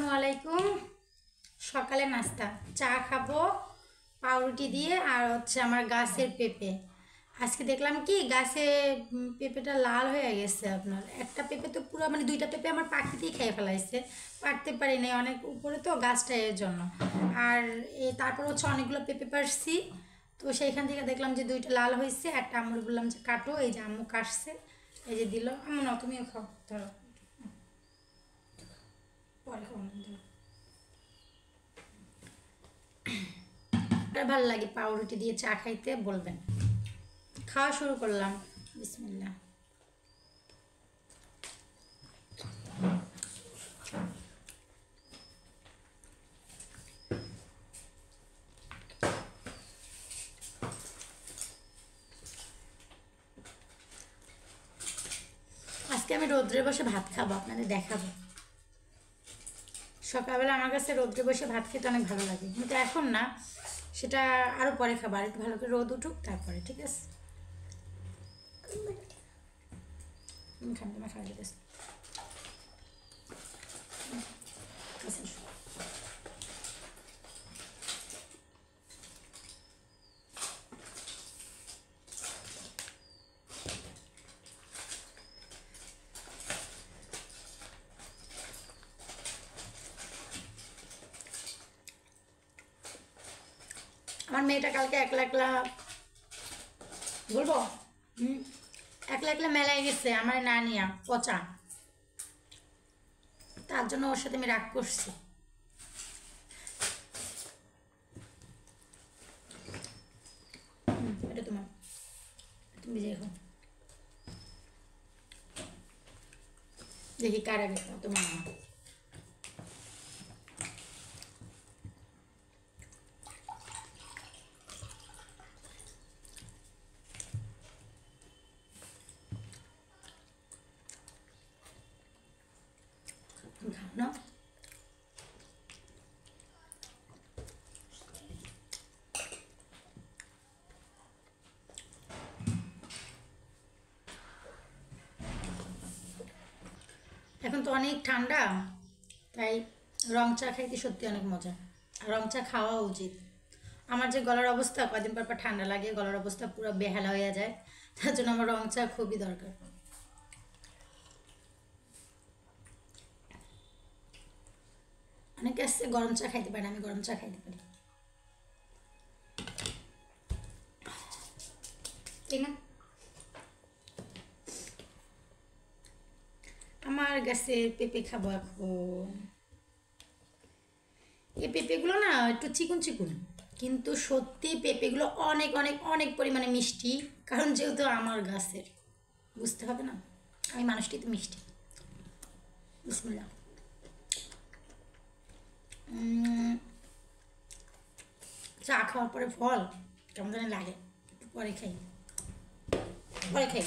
আসসালামু আলাইকুম। সকালে নাস্তা চা খাবো পাউরুটি দিয়ে, আর হচ্ছে আমার গাছের পেঁপে। আজকে দেখলাম কি গাছে পেঁপেটা লাল হয়ে গেছে। আপনার একটা পেঁপে তো পুরো মানে দুইটা পেঁপে আমার পাখিতেই খেয়ে ফেলাইছে, পারতে পারি নাই, অনেক উপরে তো গাছটা, এর জন্য। আর তারপর হচ্ছে অনেকগুলো পেঁপে পারছি, তো সেইখান থেকে দেখলাম যে দুইটা লাল হয়েছে। একটা আম্মুর বললাম যে কাটো, এই যে আম্মু কাটছে, এই যে দিল। আম্মু না, তুমিও খাও, ধরো পরে খাও না, ধরো। ভালো লাগে পাউরুটি দিয়ে চা খাইতে, বলবেন। খাওয়া শুরু করলাম, বিসমিল্লাহ। আজকে আমি রোদ্রে বসে ভাত খাবো, আপনাদের দেখাবো। সকালবেলা আমার কাছে রোদ্রে বসে ভাত খেতে অনেক ভালো লাগে, কিন্তু এখন না, সেটা আরও পরে খাবো। আর একটু ভালো করে রোদ উঠুক তারপরে, ঠিক আছে? খান, তোমার খাওয়া যেতেছে। আমার মেয়েটা কালকে একলা একলা, বলবো, একলা একলা মেলায় গেছে আমার না নিয়া, পচা। তার জন্য ওর সাথে আমি রাগ করছি। এটা তোমার, তুমি যে এখন দেখি কার আগে, তোমার আমার। খাও না, এখন তো অনেক ঠান্ডা, তাই রং চা খাইতে সত্যি অনেক মজা। আর রং চা খাওয়া উচিত। আমার যে গলার অবস্থা, কদিন পর পর ঠান্ডা লাগে, গলার অবস্থা পুরো বেহালা হয়ে যায়, তার জন্য আমার রং চা খুবই দরকার। অনেকে আসছে গরম চা খাইতে পারে, আমি গরম চা খাইতে পারি, ঠিক না? আমার গাছের পেঁপে খাবো এখন। এই পেঁপেগুলো না একটু চিকুন চিকুন, কিন্তু সত্যি পেঁপেগুলো অনেক অনেক অনেক পরিমাণে মিষ্টি, কারণ যেহেতু আমার গাছের, বুঝতে হবে না, আমি মানুষটি তো মিষ্টি। বিসমিল্লাহ। চা খাওয়ার পরে ফল কেমন জানি লাগে, একটু পরে খাই, পরে খাই।